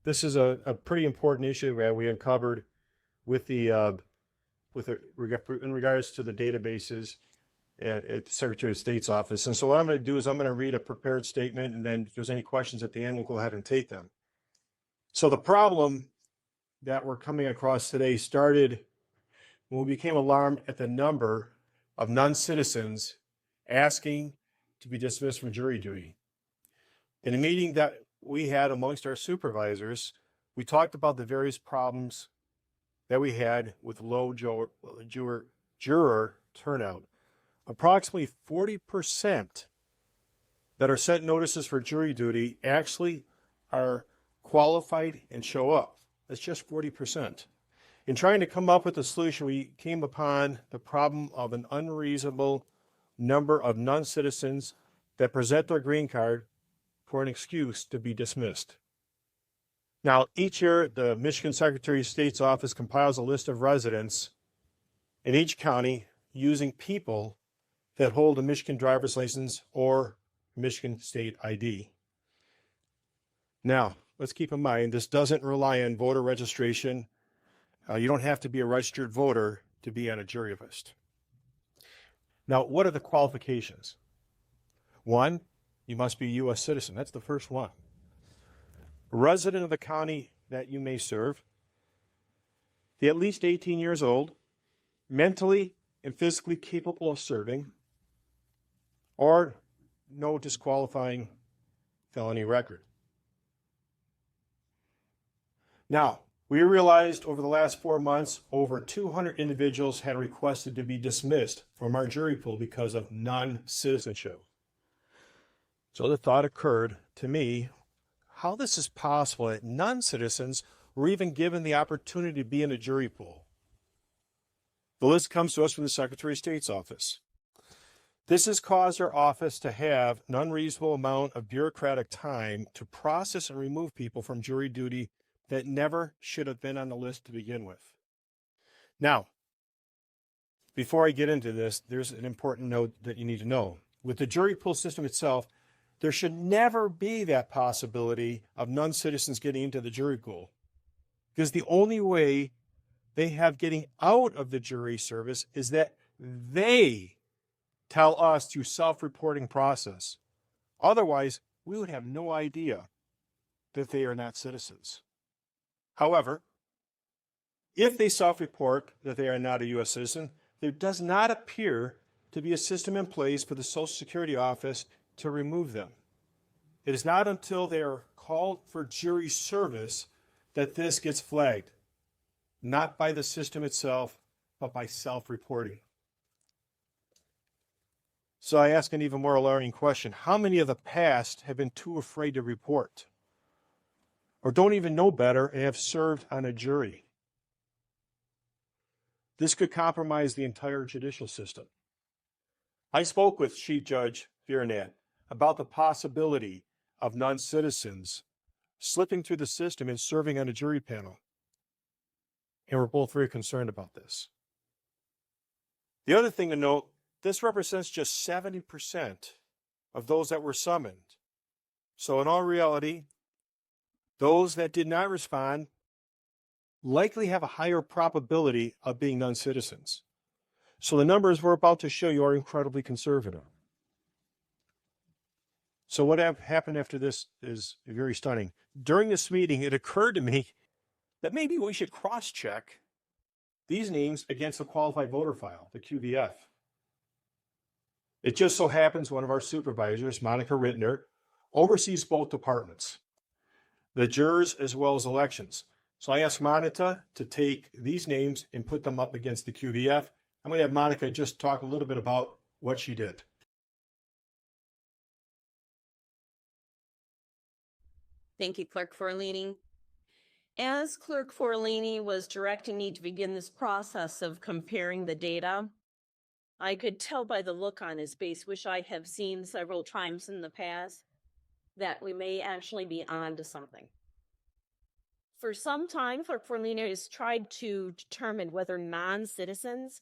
This is a pretty important issue that we uncovered with in regards to the databases at the Secretary of State's office. And so what I'm going to do is I'm going to read a prepared statement, and then if there's any questions at the end, we'll go ahead and take them. So the problem that we're coming across today started when we became alarmed at the number of non-citizens asking to be dismissed from jury duty. In a meeting that we had amongst our supervisors, we talked about the various problems that we had with low juror turnout. Approximately 40% that are sent notices for jury duty actually are qualified and show up. That's just 40%. In trying to come up with a solution, we came upon the problem of an unreasonable number of non-citizens that present their green card for an excuse to be dismissed. Now, each year, the Michigan Secretary of State's office compiles a list of residents in each county using people that hold a Michigan driver's license or Michigan State ID. Now, let's keep in mind, this doesn't rely on voter registration. You don't have to be a registered voter to be on a jury list. Now, what are the qualifications? One, you must be a U.S. citizen. That's the first one. A resident of the county that you may serve, be at least 18 years old, mentally and physically capable of serving, or no disqualifying felony record. Now, we realized over the last 4 months, over 200 individuals had requested to be dismissed from our jury pool because of non-citizenship. So the thought occurred to me, how this is possible that non-citizens were even given the opportunity to be in a jury pool. The list comes to us from the Secretary of State's office. This has caused our office to have an unreasonable amount of bureaucratic time to process and remove people from jury duty that never should have been on the list to begin with. Now, before I get into this, there's an important note that you need to know. With the jury pool system itself, there should never be that possibility of non-citizens getting into the jury pool, because the only way they have getting out of the jury service is that they tell us through self-reporting process. Otherwise, we would have no idea that they are not citizens. However, if they self-report that they are not a U.S. citizen, there does not appear to be a system in place for the Social Security office to remove them. It is not until they are called for jury service that this gets flagged, not by the system itself, but by self-reporting. So I ask an even more alarming question. How many of the past have been too afraid to report, or don't even know better and have served on a jury? This could compromise the entire judicial system. I spoke with Chief Judge Viernat about the possibility of non-citizens slipping through the system and serving on a jury panel. And we're both very concerned about this. The other thing to note, this represents just 70% of those that were summoned. So in all reality, those that did not respond likely have a higher probability of being non-citizens. So the numbers we're about to show you are incredibly conservative. So what happened after this is very stunning. During this meeting, it occurred to me that maybe we should cross-check these names against the qualified voter file, the QVF. It just so happens one of our supervisors, Monica Rittner, oversees both departments, the jurors as well as elections. So I asked Monica to take these names and put them up against the QVF. I'm going to have Monica just talk a little bit about what she did. Thank you, Clerk Forlini. As Clerk Forlini was directing me to begin this process of comparing the data, I could tell by the look on his face, which I have seen several times in the past, that we may actually be on to something. For some time, Clerk Forlini has tried to determine whether non-citizens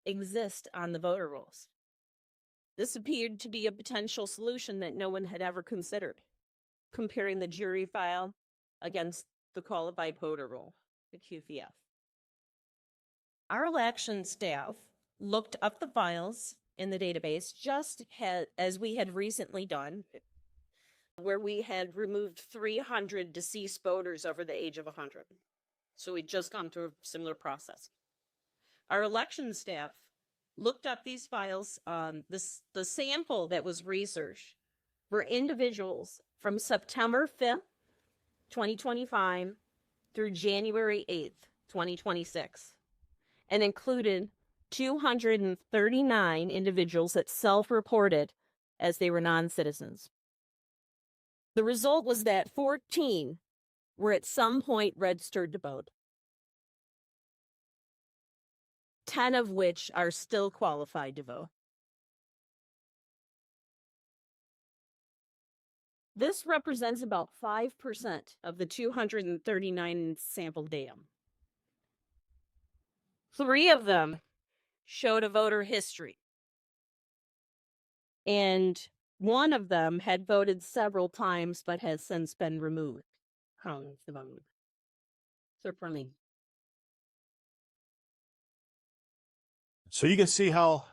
exist on the voter rolls. This appeared to be a potential solution that no one had ever considered, comparing the jury file against the qualified voter roll, the QVF. Our election staff looked up the files in the database as we had recently done, where we had removed 300 deceased voters over the age of 100. So we'd just gone through a similar process. Our election staff looked up these files. The sample that was researched were individuals from September 5th, 2025 through January 8th, 2026, and included 239 individuals that self-reported as they were non-citizens. The result was that 14 were at some point registered to vote, 10 of which are still qualified to vote. This represents about 5% of the 239 sample data. 3 of them showed a voter history, and 1 of them had voted several times but has since been removed from the vote. Surprising. So you can see how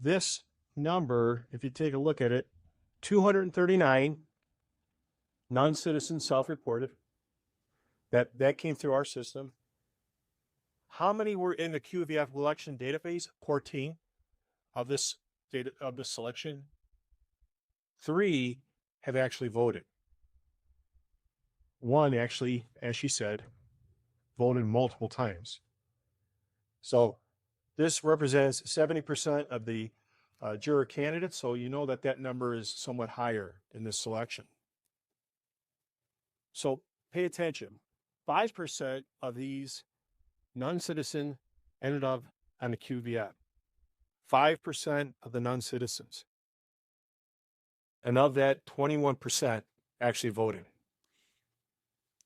this number, if you take a look at it, 239 non-citizens self-reported. That came through our system. How many were in the QVF election database? 14 of this data of the selection. 3 have actually voted. 1 actually, as she said, voted multiple times. So this represents 70% of the juror candidates, so you know that that number is somewhat higher in this selection. So pay attention. 5% of these non-citizen ended up on the QVF. 5% of the non-citizens. And of that, 21% actually voted.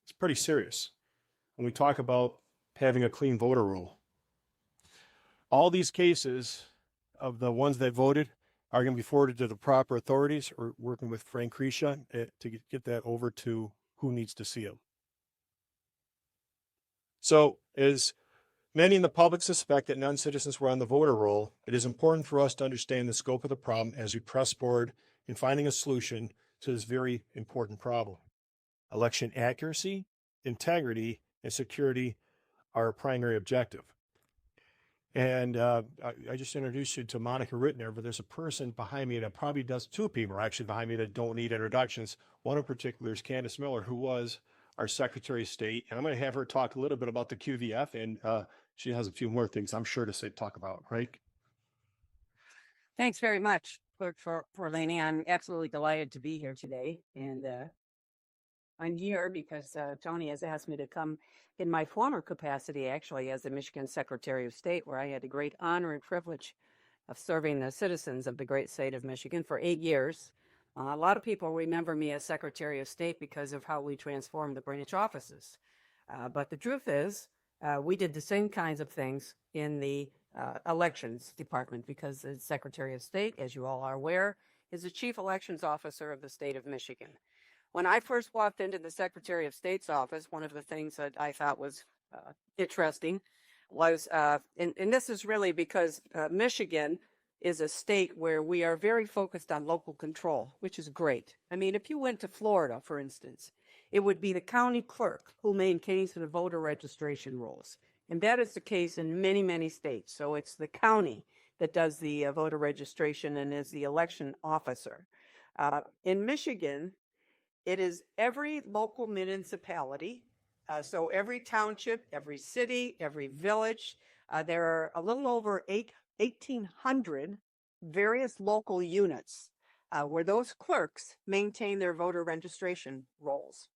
It's pretty serious when we talk about having a clean voter roll. All these cases of the ones that voted are going to be forwarded to the proper authorities. Or working with Frank Krisha to get that over to who needs to see them. So, as many in the public suspect that non-citizens were on the voter roll, it is important for us to understand the scope of the problem as we press forward in finding a solution to this very important problem. Election accuracy, integrity, and security are a primary objective. And I just introduced you to Monica Rittner, but there's a person behind me that probably does, 2 people are actually behind me that don't need introductions. One in particular is Candace Miller, who was our Secretary of State. And I'm going to have her talk a little bit about the QVF, and she has a few more things I'm sure to talk about, right? Thanks very much, Clerk Forlaney. I'm absolutely delighted to be here today. And I'm here because Tony has asked me to come in my former capacity, actually, as the Michigan Secretary of State, where I had the great honor and privilege of serving the citizens of the great state of Michigan for 8 years. A lot of people remember me as Secretary of State because of how we transformed the branch offices. But the truth is, we did the same kinds of things in the elections department, because the Secretary of State, as you all are aware, is the chief elections officer of the state of Michigan. When I first walked into the Secretary of State's office, one of the things that I thought was interesting was, and this is really because Michigan is a state where we are very focused on local control, which is great. I mean, if you went to Florida, for instance, it would be the county clerk who maintains the voter registration rolls. And that is the case in many, many states. So it's the county that does the voter registration and is the election officer. In Michigan, it is every local municipality, so every township, every city, every village. There are a little over 1,800 various local units where those clerks maintain their voter registration rolls,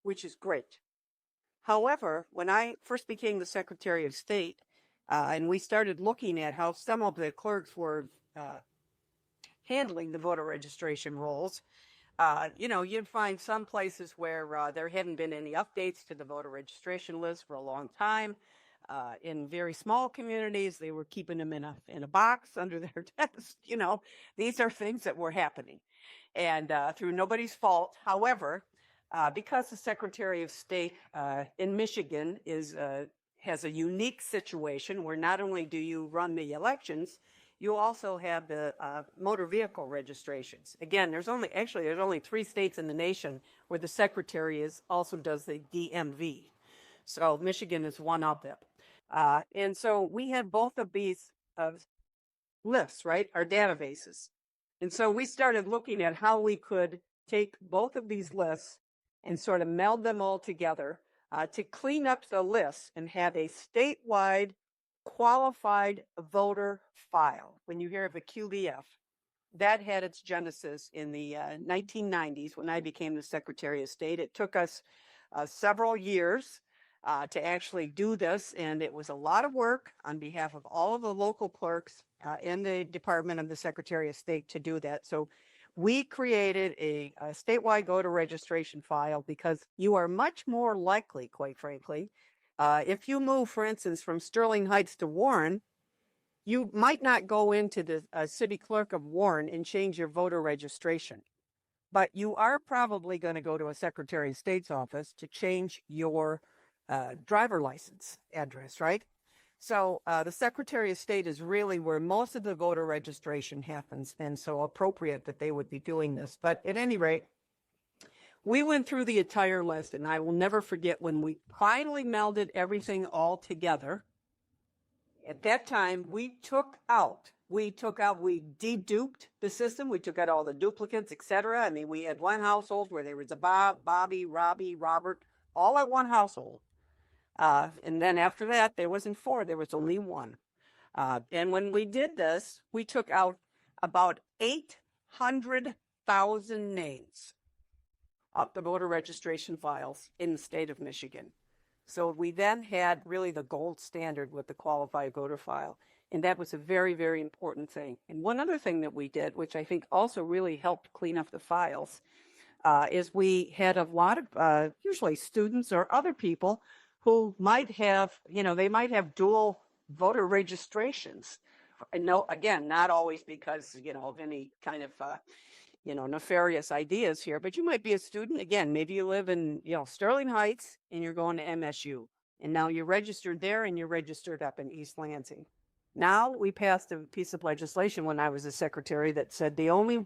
which is great. However, when I first became the Secretary of State, and we started looking at how some of the clerks were handling the voter registration rolls, you'd find some places where there hadn't been any updates to the voter registration list for a long time. In very small communities, they were keeping them in a box under their desk. These are things that were happening, and through nobody's fault. However, because the Secretary of State in Michigan has a unique situation where not only do you run the elections, you also have the motor vehicle registrations. Again, there's only 3 states in the nation where the Secretary also does the DMV. So Michigan is one of them. And so we had both of these lists, right? Our databases. And so we started looking at how we could take both of these lists and sort of meld them all together to clean up the list and have a statewide qualified voter file. When you hear of a QVF, that had its genesis in the 1990s when I became the Secretary of State. It took us several years to actually do this, and it was a lot of work on behalf of all of the local clerks in the Department of the Secretary of State to do that. So we created a statewide voter registration file because you are much more likely, quite frankly, if you move, for instance, from Sterling Heights to Warren, you might not go into the city clerk of Warren and change your voter registration, but you are probably going to go to a Secretary of State's office to change your driver license address, right? So the Secretary of State is really where most of the voter registration happens, and so appropriate that they would be doing this. But at any rate, we went through the entire list, and I will never forget when we finally melded everything all together. At that time, we deduped the system. We took out all the duplicates, etc. I mean, we had one household where there was a Bob, Bobby, Robbie, Robert, all at one household. And then after that, there wasn't 4, there was only 1. And when we did this, we took out about 800,000 names of the voter registration files in the state of Michigan. So we then had really the gold standard with the qualified voter file. And that was a very, very important thing. And one other thing that we did, which I think also really helped clean up the files, is we had a lot of usually students or other people who might have, they might have dual voter registrations. And no, again, not always because, of any kind of, nefarious ideas here, but you might be a student. Again, maybe you live in, Sterling Heights and you're going to MSU. And now you're registered there and you're registered up in East Lansing. Now we passed a piece of legislation when I was a secretary that said the only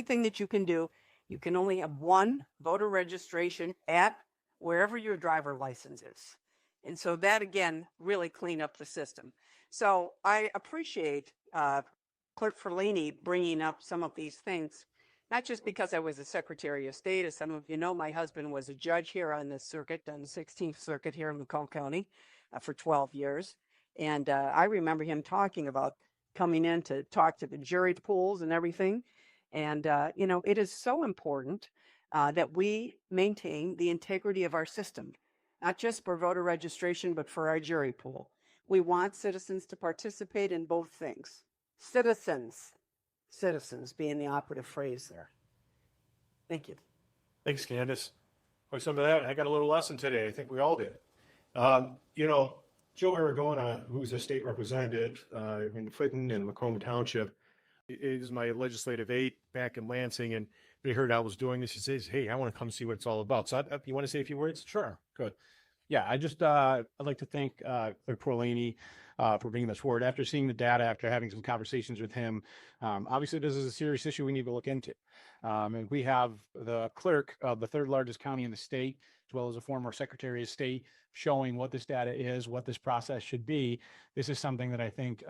thing that you can do, you can only have 1 voter registration at wherever your driver license is. And so that, again, really cleaned up the system. So I appreciate Clerk Ferlini bringing up some of these things, not just because I was a Secretary of State. As some of you know, my husband was a judge here on this circuit, on the 16th Circuit here in Macomb County for 12 years. And I remember him talking about coming in to talk to the jury pools and everything. And, it is so important that we maintain the integrity of our system, not just for voter registration, but for our jury pool. We want citizens to participate in both things. Citizens being the operative phrase there. Thank you. Thanks, Candace. For some of that, I got a little lesson today. I think we all did. Joe Aragona, who's a state representative in Clinton and Macomb Township, is my legislative aide back in Lansing, and he heard I was doing this. He says, "Hey, I want to come see what it's all about." So, you want to say a few words? Sure. Good. Yeah, I'd like to thank Clerk Forlaney for bringing this forward. After seeing the data, after having some conversations with him, obviously this is a serious issue we need to look into. And we have the clerk of the 3rd largest county in the state, as well as a former Secretary of State, showing what this data is, what this process should be. This is something that I think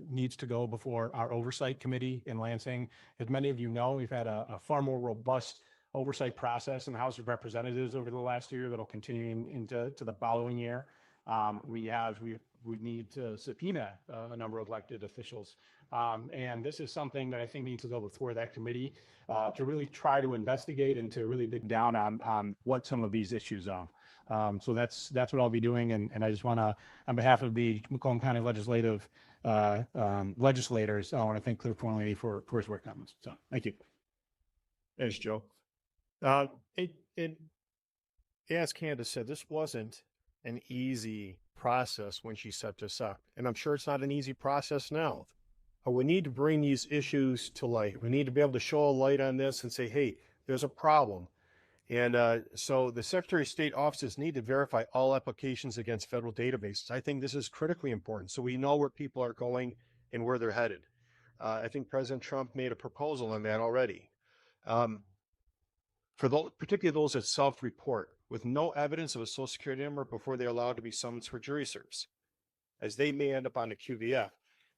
needs to go before our oversight committee in Lansing. As many of you know, we've had a far more robust oversight process in the House of Representatives over the last year that'll continue into the following year. We need to subpoena a number of elected officials. And this is something that I think needs to go before that committee to really try to investigate and to really dig down on what some of these issues are. So that's what I'll be doing. And I just want to, on behalf of the Macomb County legislators, I want to thank Clerk Forlaney for his work on this. So thank you. Thanks, Joe. As Candace said, this wasn't an easy process when she set this up. And I'm sure it's not an easy process now. But we need to bring these issues to light. We need to be able to show a light on this and say, hey, there's a problem. And so the Secretary of State offices need to verify all applications against federal databases. I think this is critically important so we know where people are going and where they're headed. I think President Trump made a proposal on that already. For those, particularly those that self-report with no evidence of a Social Security number before they're allowed to be summoned for jury service, as they may end up on the QVF.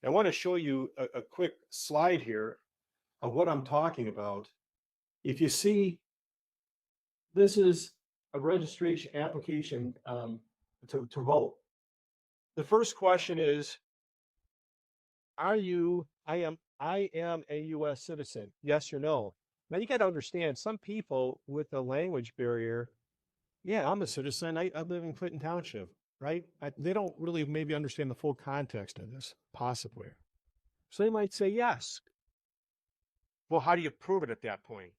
I want to show you a quick slide here of what I'm talking about. If you see, this is a registration application to vote. The first question is, I am a US citizen, yes or no? Now you got to understand some people with a language barrier, yeah, I'm a citizen. I live in Clinton Township, right? They don't really maybe understand the full context of this, possibly. So they might say yes. Well, how do you prove it at that point?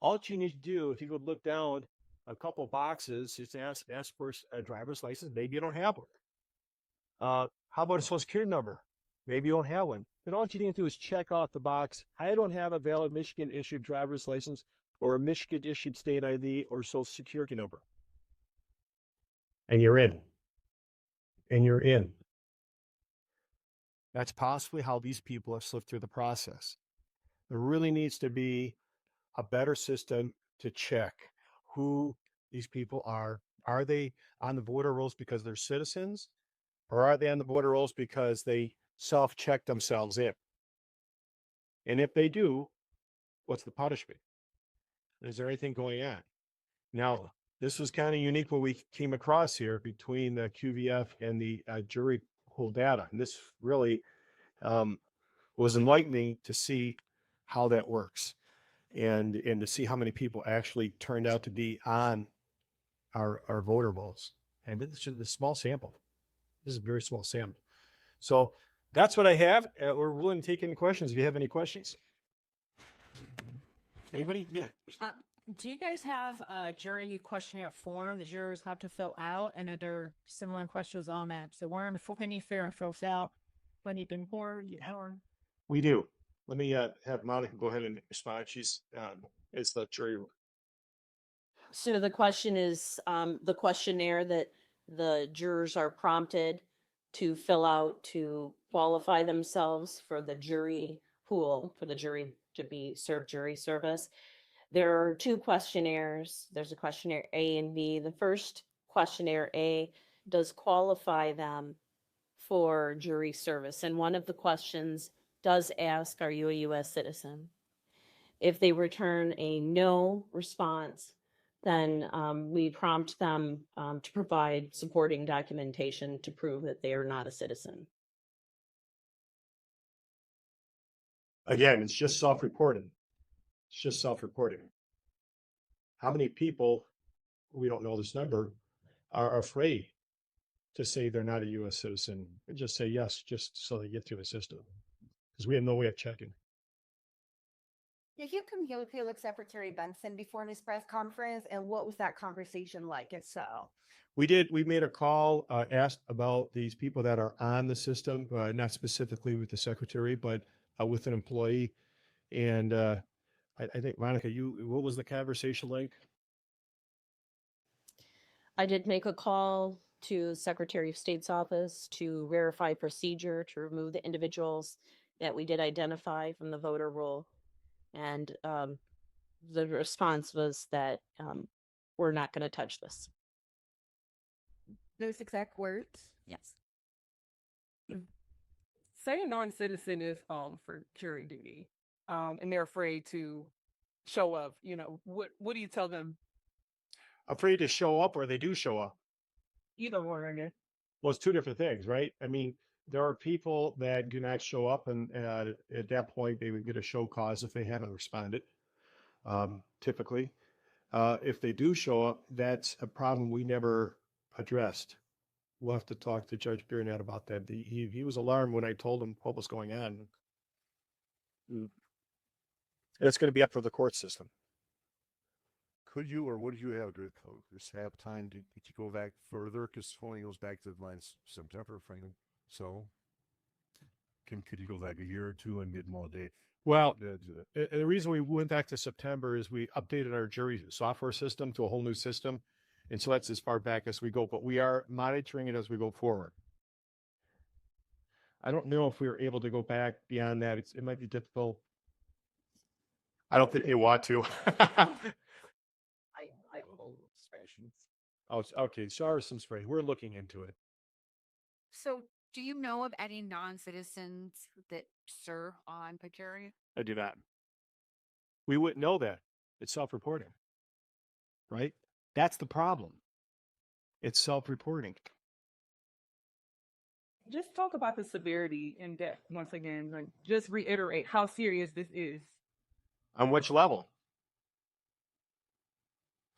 All you need to do, if you go look down a couple boxes, just ask for a driver's license. Maybe you don't have one. How about a Social Security number? Maybe you don't have one. Then all you need to do is check off the box. I don't have a valid Michigan issued driver's license or a Michigan issued state ID or Social Security number. And you're in. And you're in. That's possibly how these people have slipped through the process. There really needs to be a better system to check who these people are. Are they on the voter rolls because they're citizens? Or are they on the voter rolls because they self-check themselves in? And if they do, what's the punishment? Is there anything going on? Now, this was kind of unique what we came across here between the QVF and the jury pool data. And this really was enlightening to see how that works and to see how many people actually turned out to be on our voter rolls. And this is a small sample. This is a very small sample. So that's what I have. We're willing to take any questions if you have any questions. Anybody? Yeah. Do you guys have a jury questionnaire form the jurors have to fill out? And are there similar questions on that? So we're in the any fair and fills out when you've been poor, We do. Let me have Monica go ahead and respond. She's is the jury. So the question is the questionnaire that the jurors are prompted to fill out to qualify themselves for the jury pool, for the jury to be served jury service. There are two questionnaires. There's a questionnaire A and B. The first questionnaire A does qualify them for jury service. And one of the questions does ask, are you a US citizen? If they return a no response, then we prompt them to provide supporting documentation to prove that they are not a citizen. Again, it's just self-reporting. It's just self-reporting. How many people, we don't know this number, are afraid to say they're not a US citizen and just say yes, just so they get through the system? Because we have no way of checking. Did you communicate with Secretary Benson before this press conference, and what was that conversation like, if so? We did. We made a call, asked about these people that are on the system, not specifically with the secretary, but with an employee. And I think, Monica, what was the conversation like? I did make a call to Secretary of State's office to verify procedure to remove the individuals that we did identify from the voter roll. And the response was that we're not going to touch this. Those exact words? Yes. Say a non-citizen is for jury duty, and they're afraid to show up. What do you tell them? Afraid to show up, or they do show up? Either one, I guess. Well, it's two different things, right? I mean, there are people that do not show up, and at that point, they would get a show cause if they haven't responded. Typically, if they do show up, that's a problem we never addressed. We'll have to talk to Judge Burnett about that. He was alarmed when I told him what was going on. It's going to be up for the court system. Could you, or would you have to just have time to go back further? Because only goes back to last September, frankly. So, could you go back a year or two and get more data? Well, Yeah, do that. the reason we went back to September is we updated our jury software system to a whole new system. And so that's as far back as we go, but we are monitoring it as we go forward. I don't know if we were able to go back beyond that. It might be difficult. I don't think they want to. I hold expressions. Oh, okay. Sorry, some spray. We're looking into it. So, do you know of any non-citizens that serve on Pacheco? I do not. We wouldn't know that. It's self-reporting, right? That's the problem. It's self-reporting. Just talk about the severity in depth once again. Like, just reiterate how serious this is. On which level?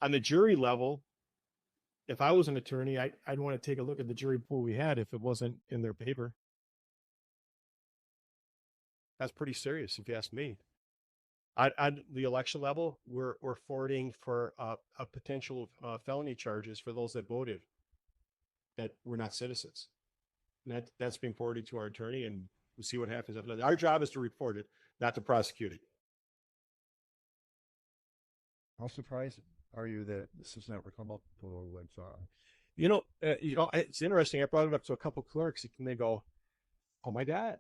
On the jury level, if I was an attorney, I'd want to take a look at the jury pool we had if it wasn't in their paper. That's pretty serious, if you ask me. On the election level, we're forwarding for a potential felony charges for those that voted that were not citizens. And that's being forwarded to our attorney, and we'll see what happens after that. Our job is to report it, not to prosecute it. How surprised are you that this has never come up to our website? It's interesting. I brought it up to a couple clerks, and they go, "Oh my God,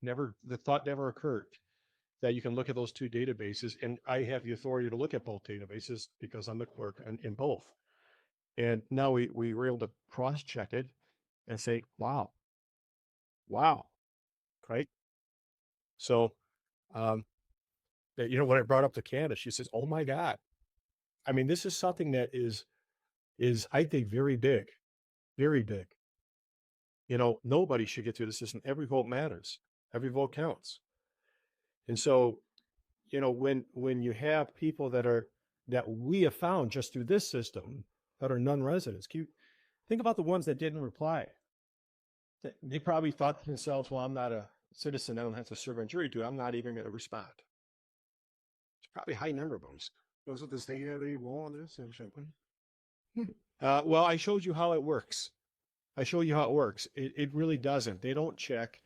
the thought never occurred that you can look at those two databases." And I have the authority to look at both databases because I'm the clerk in both. And now we were able to cross-check it and say, wow, right? So, when I brought up to Candace, she says, "Oh my God." I mean, this is something that is I think very big, very big. Nobody should get through the system. Every vote matters. Every vote counts. And so, when you have people that we have found just through this system that are non-residents, think about the ones that didn't reply. They probably thought to themselves, well, I'm not a citizen. I don't have to serve on jury duty. I'm not even going to respond. It's probably a high number of those. Those are the state they law on this and something. Well, I showed you how it works. It really doesn't. They don't check.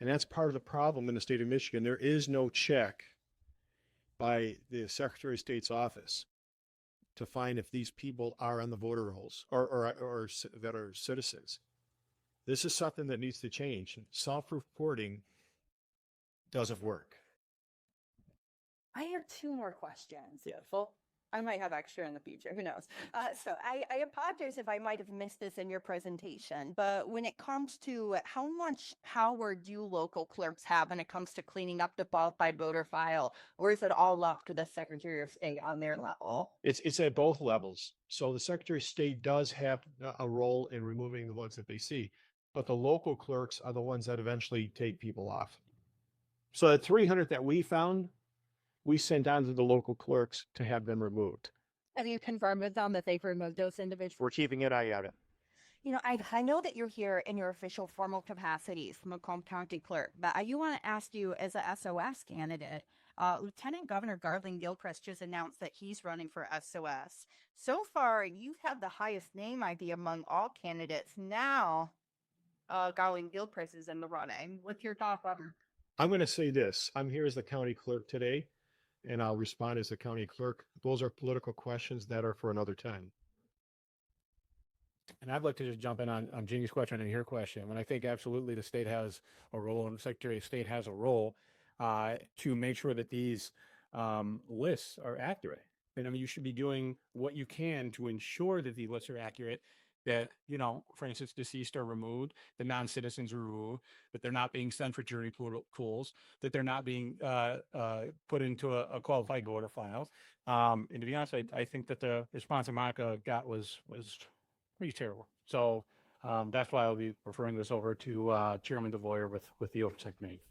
And that's part of the problem in the state of Michigan. There is no check by the Secretary of State's office to find if these people are on the voter rolls or that are citizens. This is something that needs to change. Self-reporting doesn't work. I have two more questions. Beautiful. I might have extra in the future. Who knows? So I apologize if I might have missed this in your presentation, but when it comes to how much power do local clerks have when it comes to cleaning up the qualified voter file, or is it all up to the Secretary of State on their level? It's at both levels. So the Secretary of State does have a role in removing the ones that they see, but the local clerks are the ones that eventually take people off. So the 300 that we found, we sent on to the local clerks to have them removed. Have you confirmed with them that they've removed those individuals? We're keeping an eye on it. I know that you're here in your official formal capacities, Macomb County Clerk, but I do want to ask you as a SOS candidate, Lieutenant Governor Garland Gilchrist just announced that he's running for SOS. So far, you've had the highest name ID among all candidates. Now, Garland Gilchrist is in the running. What's your thoughts, Robert? I'm going to say this. I'm here as the county clerk today, and I'll respond as the county clerk. Those are political questions that are for another time. And I'd like to just jump in on Jeannie's question and your question. And I think absolutely the state has a role, and the Secretary of State has a role to make sure that these lists are accurate. And I mean, you should be doing what you can to ensure that the lists are accurate, that, for instance, deceased are removed, the non-citizens are removed, that they're not being sent for jury pools, that they're not being put into a qualified voter file. And to be honest, I think that the response that Monica got was pretty terrible. So that's why I'll be referring this over to Chairman DeVoyer with the oversight committee.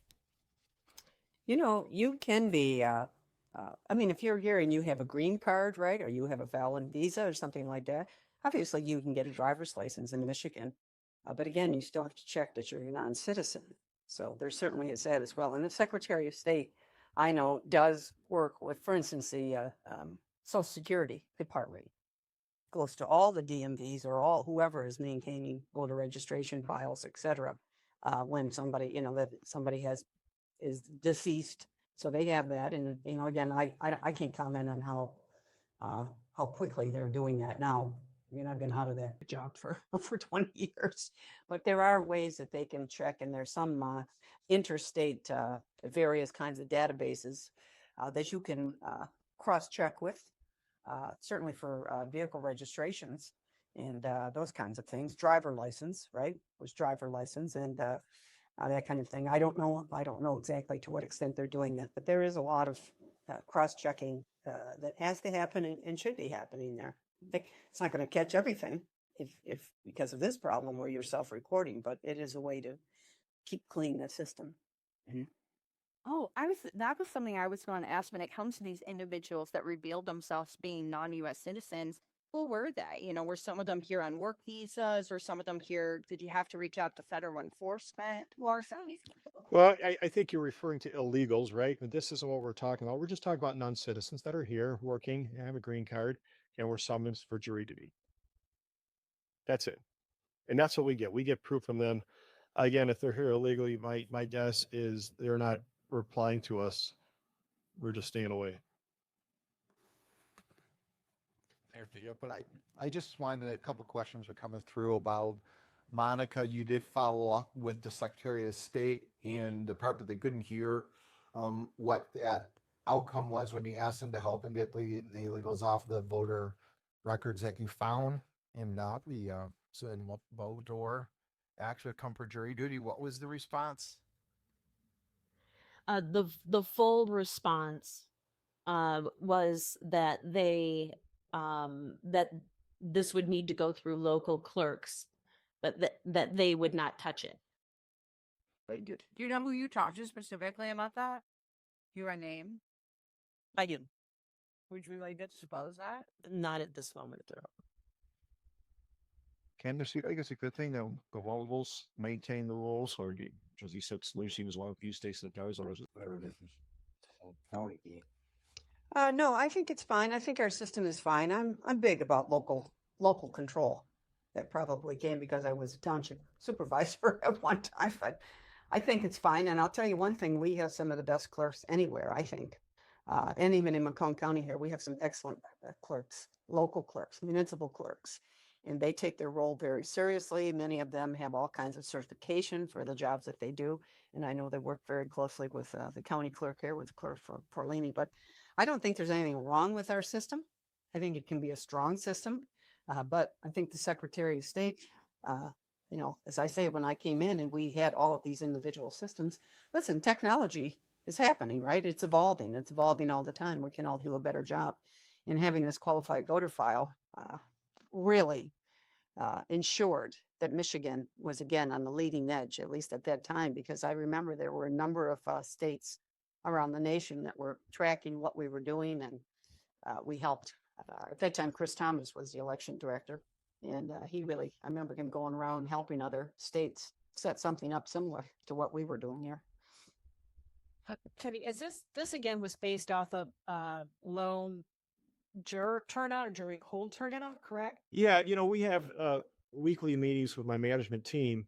You can be, if you're here and you have a green card, right, or you have a valid visa or something like that, obviously you can get a driver's license in Michigan. But again, you still have to check that you're a non-citizen. So there certainly is that as well. And the Secretary of State, I know, does work with, for instance, the Social Security Department. Goes to all the DMVs or whoever is maintaining voter registration files, et cetera. When somebody, that somebody is deceased. So they have that. And, you know, again, I can't comment on how quickly they're doing that now. I mean, I've been out of that job for, for 20 years, but there are ways that they can check, and there's some interstate various kinds of databases that you can cross-check with, certainly for vehicle registrations and those kinds of things. Driver license, right? Was driver license and that kind of thing. I don't know exactly to what extent they're doing that, but there is a lot of cross-checking that has to happen and should be happening there. I think it's not going to catch everything if because of this problem where you're self-recording, but it is a way to keep clean the system. Oh, that was something I was going to ask when it comes to these individuals that revealed themselves being non-US citizens. Who were they? You know, were some of them here on work visas or some of them here? Did you have to reach out to federal enforcement? Who are some of these people? Well, I think you're referring to illegals, right? But this isn't what we're talking about. We're just talking about non-citizens that are here working, have a green card, and were summoned for jury duty. That's it. And that's what we get. We get proof from them. Again, if they're here illegally, my guess is they're not replying to us. We're just staying away. But I just wanted a couple questions are coming through about Monica. You did follow up with the Secretary of State and the part that they couldn't hear what that outcome was when you asked them to help and get the illegals off the voter records that you found, and not the so in what vote or actually come for jury duty. What was the response? The full response was that that this would need to go through local clerks, but that they would not touch it. Do you know who you talked to specifically about that? Your name? I do. Would you like to suppose that? Not at this moment. Can there see, I guess, a good thing that the locals maintain the rules, or does he said solution as one of a few states that does, or is it better than county? No, I think it's fine. I think our system is fine. I'm big about local control. That probably came because I was a township supervisor at one time, but I think it's fine. And I'll tell you one thing: we have some of the best clerks anywhere, I think. And even in Macomb County here, we have some excellent clerks, local clerks, municipal clerks, and they take their role very seriously. Many of them have all kinds of certification for the jobs that they do, and I know they work very closely with the county clerk here, with Clerk Porlini. But I don't think there's anything wrong with our system. I think it can be a strong system, but I think the Secretary of State, you know, as I say, when I came in and we had all of these individual systems, listen, technology is happening, right? It's evolving. It's evolving all the time. We can all do a better job. And having this qualified voter file really ensured that Michigan was again on the leading edge, at least at that time, because I remember there were a number of states around the nation that were tracking what we were doing, and we helped. At that time, Chris Thomas was the election director, and he really, I remember him going around helping other states set something up similar to what we were doing here. Teddy, is this again was based off of lone juror turnout or jury hold turnout, correct? Yeah, you know, we have weekly meetings with my management team,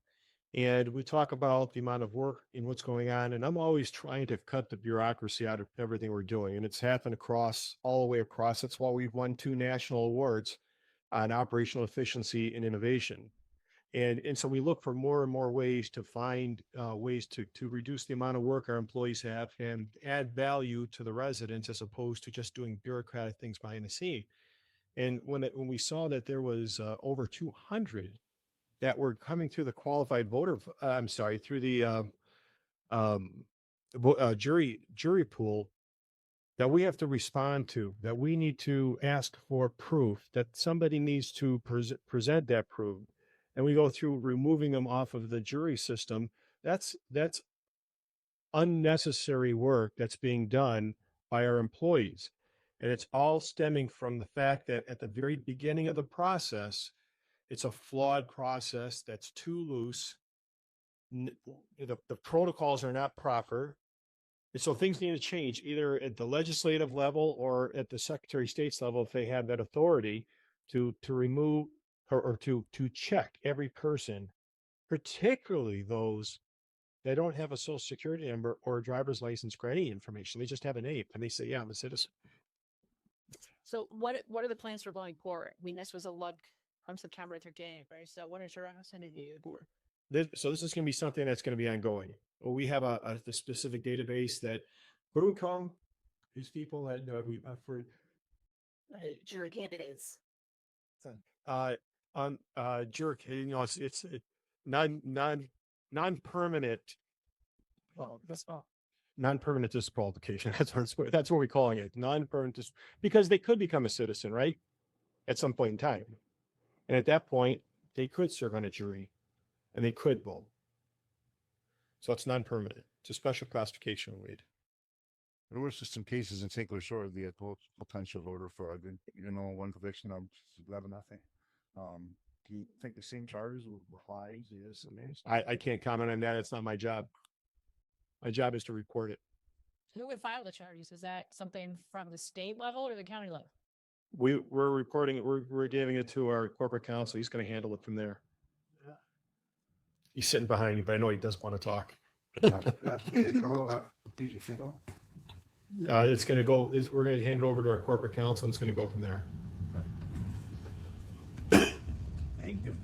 and we talk about the amount of work and what's going on. And I'm always trying to cut the bureaucracy out of everything we're doing. And it's happened across all the way across. That's why we've won 2 national awards on operational efficiency and innovation. And so we look for more and more ways to find ways to reduce the amount of work our employees have and add value to the residents as opposed to just doing bureaucratic things behind the scene. And when we saw that there was over 200 that were coming through the qualified voter, I'm sorry, through the jury pool that we have to respond to, that we need to ask for proof, that somebody needs to present that proof, and we go through removing them off of the jury system, that's unnecessary work that's being done by our employees. And it's all stemming from the fact that at the very beginning of the process, it's a flawed process that's too loose. The protocols are not proper. And so things need to change either at the legislative level or at the Secretary of State's level if they have that authority to remove or to check every person, particularly those They don't have a social security number or a driver's license or any information. They just have a name and they say, yeah, I'm a citizen. So what are the plans for going forward? I mean, this was a look from September 13th, right? So what is your opportunity for? So this is going to be something that's going to be ongoing. Well, we have a specific database that, what do we call them? These people that for Jury candidates. jerk, it's non-permanent. Oh, that's all. Non-permanent disqualification. That's what we're calling it. Non-permanent because they could become a citizen, right? At some point in time. And at that point, they could serve on a jury and they could vote. So it's non-permanent. It's a special classification weed. There was just some cases in St. Clair Shore, the potential voter for, one conviction of 11-0. Do you think the same charges will apply? Yes, I can't comment on that. It's not my job. My job is to report it. Who would file the charges? Is that something from the state level or the county level? We're reporting it. We're giving it to our corporate counsel. He's going to handle it from there. He's sitting behind you, but I know he does want to talk. It's going to go. We're going to hand it over to our corporate counsel, and it's going to go from there.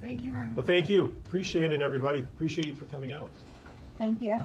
Thank you. Well, thank you. Appreciate it, everybody. Appreciate you for coming out. Thank you.